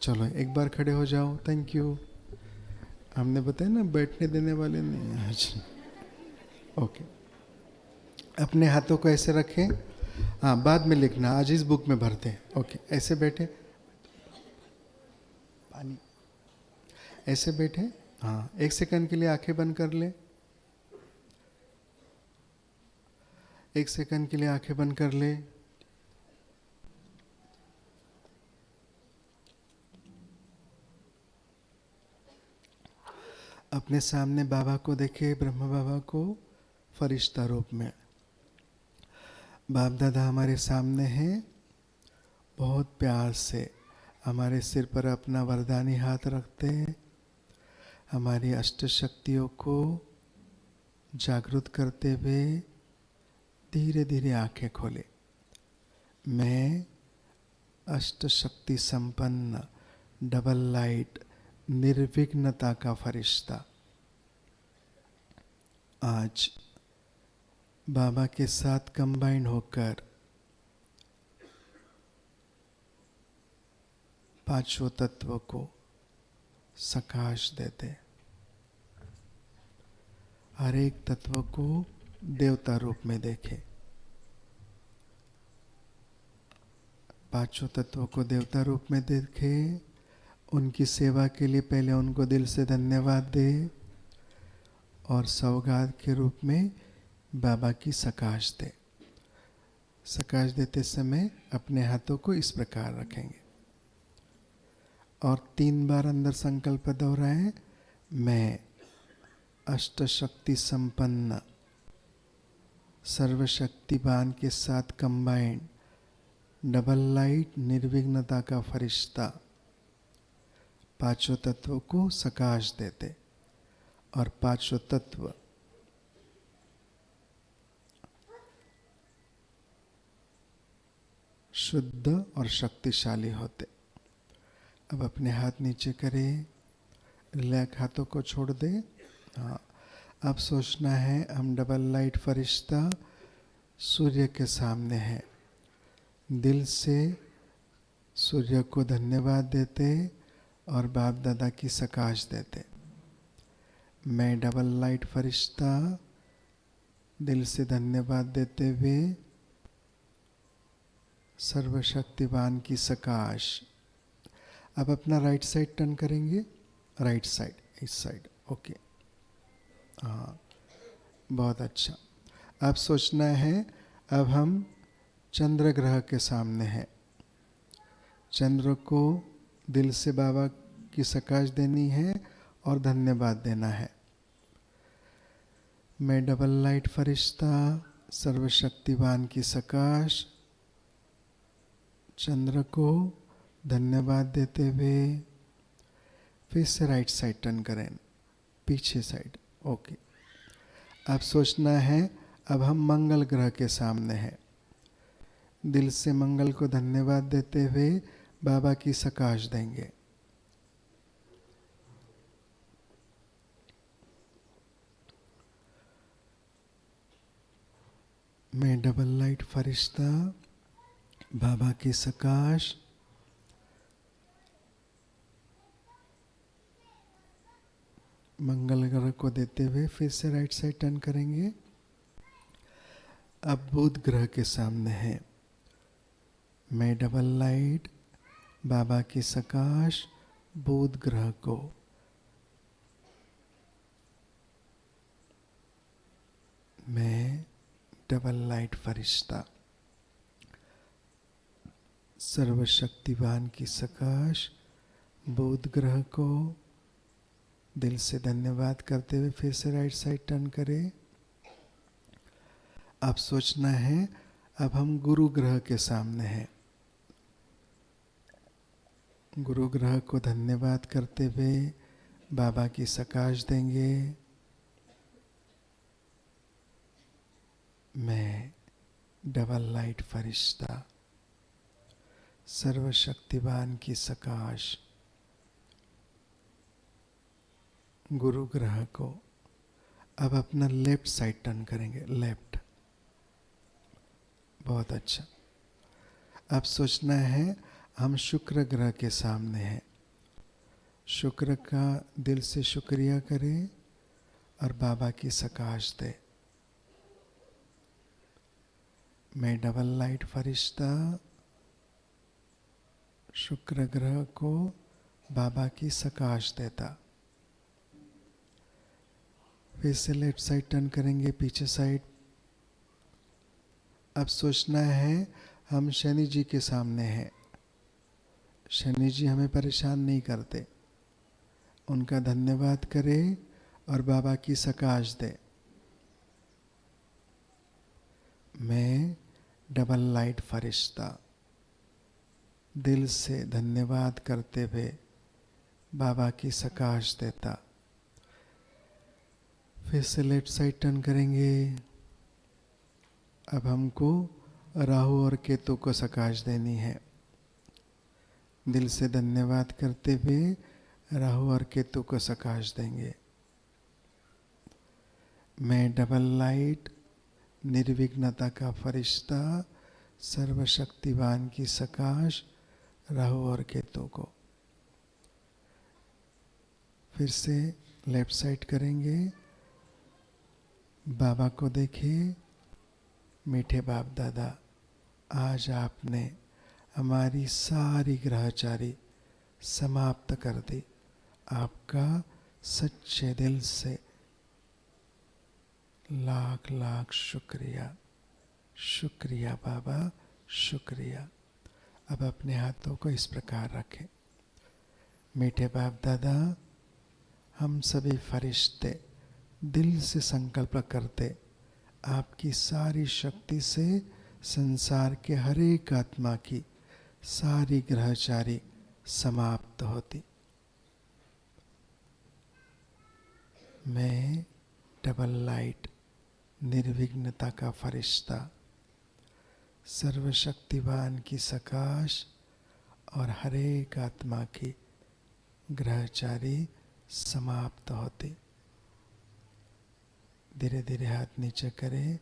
चलो एक बार खड़े हो जाओ. Thank you. हमने बताया ना बैठने देने वाले नहीं आज. ओके, अपने हाथों को ऐसे रखें. हाँ, बाद में लिखना, आज इस बुक में भरते हैं. ओके, ऐसे बैठे, पानी, ऐसे बैठे. हाँ, 1 सेकंड के लिए आंखें बंद कर ले. 1 सेकंड के लिए आंखें बंद कर ले. अपने सामने बाबा को देखे, ब्रह्म बाबा को फरिश्ता रूप में. बाप दादा हमारे सामने हैं, बहुत प्यार से हमारे सिर पर अपना वरदानी हाथ रखते हैं, हमारी अष्ट शक्तियों को जागृत करते हुए धीरे धीरे आंखें खोले. मैं अष्ट शक्ति संपन्न डबल लाइट निर्विघ्नता का फरिश्ता आज बाबा के साथ कंबाइन होकर 5 तत्व को सकाश देते. हर एक तत्व को देवता रूप में देखे. 5 तत्वों को देवता रूप में देखे. उनकी सेवा के लिए पहले उनको दिल से धन्यवाद दे, और सौगात के रूप में बाबा की सकाश दे. सकाश देते समय अपने हाथों को इस प्रकार रखेंगे, और 3 बार अंदर संकल्प दोहराएं. मैं अष्ट शक्ति संपन्न सर्वशक्तिवान के साथ कंबाइंड डबल लाइट निर्विघ्नता का फरिश्ता 5 तत्वों को सकाश देते, और 5 तत्व शुद्ध और शक्तिशाली होते. अब अपने हाथ नीचे करें, रिलैक्स, हाथों को छोड़ दे. हाँ, अब सोचना है हम डबल लाइट फरिश्ता सूर्य के सामने हैं. दिल से सूर्य को धन्यवाद देते और बाप दादा की सकाश देते. मैं डबल लाइट फरिश्ता दिल से धन्यवाद देते हुए सर्वशक्तिवान की सकाश. अब अपना राइट साइड टर्न करेंगे. राइट साइड, इस साइड. ओके, हाँ, बहुत अच्छा. अब सोचना है अब हम चंद्र ग्रह के सामने हैं. चंद्र को दिल से बाबा की सकाश देनी है और धन्यवाद देना है. मैं डबल लाइट फरिश्ता सर्वशक्तिवान की सकाश चंद्र को धन्यवाद देते हुए फिर से राइट साइड टर्न करें, पीछे साइड। ओके, अब सोचना है अब हम मंगल ग्रह के सामने हैं। दिल से मंगल को धन्यवाद देते हुए बाबा की सकाश देंगे। मैं डबल लाइट फरिश्ता बाबा की सकाश मंगल ग्रह को देते हुए फिर से राइट साइड टर्न करेंगे। अब बुध ग्रह के सामने है। मैं डबल लाइट बाबा की सकाश बुध ग्रह को मैं डबल लाइट फरिश्ता सर्वशक्तिवान की सकाश बुध ग्रह को दिल से धन्यवाद करते हुए फिर से राइट साइड टर्न करें। अब सोचना है अब हम गुरु ग्रह के सामने हैं। गुरु ग्रह को धन्यवाद करते हुए बाबा की सकाश देंगे। मैं डबल लाइट फरिश्ता सर्वशक्तिवान की सकाश गुरु ग्रह को अब अपना लेफ्ट साइड टर्न करेंगे, लेफ्ट। बहुत अच्छा। अब सोचना है हम शुक्र ग्रह के सामने हैं। शुक्र का दिल से शुक्रिया करें और बाबा की सकाश दे। मैं डबल लाइट फरिश्ता शुक्र ग्रह को बाबा की सकाश देता। फिर से लेफ्ट साइड टर्न करेंगे, पीछे साइड। अब सोचना है हम शनि जी के सामने हैं। शनि जी हमें परेशान नहीं करते, उनका धन्यवाद करें और बाबा की सकाश दे। मैं डबल लाइट फरिश्ता दिल से धन्यवाद करते हुए बाबा की सकाश देता। फिर से लेफ्ट साइड टर्न करेंगे। अब हमको राहु और केतु को सकाश देनी है। दिल से धन्यवाद करते हुए राहु और केतु को सकाश देंगे। मैं डबल लाइट निर्विघ्नता का फरिश्ता सर्वशक्तिवान की सकाश राहु और केतु को। फिर से लेफ्ट साइड करेंगे। बाबा को देखिए। मीठे बाप दादा, आज आपने हमारी सारी ग्रहचारी समाप्त कर दी। आपका सच्चे दिल से लाख लाख शुक्रिया। शुक्रिया बाबा, शुक्रिया। अब अपने हाथों को इस प्रकार रखें। मीठे बाप दादा, हम सभी फरिश्ते दिल से संकल्प करते आपकी सारी शक्ति से संसार के हर एक आत्मा की सारी ग्रहचारी समाप्त होती। मैं डबल लाइट निर्विघ्नता का फरिश्ता सर्वशक्तिवान की सकाश और हर एक आत्मा की ग्रहचारी समाप्त होती। धीरे धीरे हाथ नीचे करें।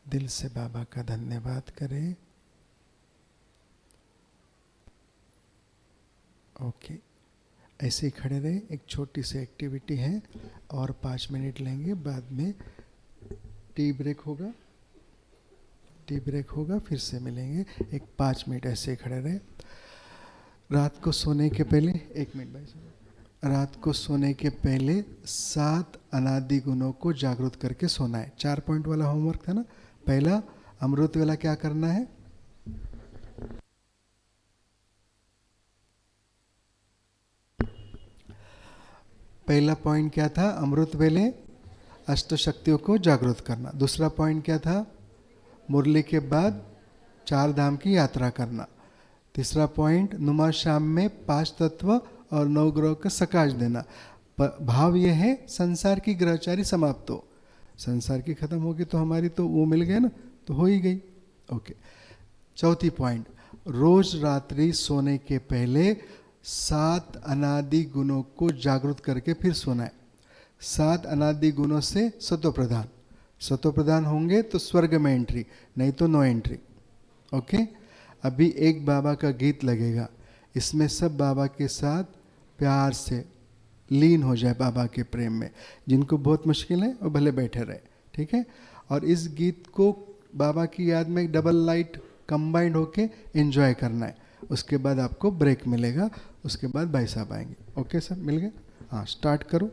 दिल से बाबा का धन्यवाद करें। ओके, ऐसे ही खड़े रहे। एक छोटी सी एक्टिविटी है और 5 मिनट लेंगे। बाद में टी ब्रेक होगा। टी ब्रेक होगा, फिर से मिलेंगे। एक 5 मिनट ऐसे ही खड़े रहे। रात को सोने के पहले 1 मिनट भाई साहब। रात को सोने के पहले 7 अनादि गुणों को जागृत करके सोना है। 4 पॉइंट वाला होमवर्क था ना। पहला, अमृत वेला क्या करना है? पहला पॉइंट क्या था? अमृत वेले अष्ट शक्तियों को जागृत करना। दूसरा पॉइंट क्या था? मुरली के बाद 4 धाम की यात्रा करना। तीसरा पॉइंट, नुमा शाम में 5 तत्व और 9 ग्रह का सकाश देना। भाव ये है संसार की ग्रहचारी समाप्त हो, संसार की खत्म होगी तो हमारी तो वो मिल गए ना, तो हो ही गई। ओके। चौथी पॉइंट, रोज रात्रि सोने के पहले 7 अनादि गुणों को जागृत करके फिर सोना है। 7 अनादि गुणों से सतो प्रधान, सतो प्रधान होंगे तो स्वर्ग में एंट्री, नहीं तो नो एंट्री। ओके। अभी एक बाबा का गीत लगेगा, इसमें सब बाबा के साथ प्यार से लीन हो जाए बाबा के प्रेम में। जिनको बहुत मुश्किल है वो भले बैठे रहे, ठीक है। और इस गीत को बाबा की याद में डबल लाइट कंबाइंड होके एंजॉय करना है। उसके बाद आपको ब्रेक मिलेगा, उसके बाद भाई साहब आएंगे। ओके सर, मिल गए? हाँ, स्टार्ट करो।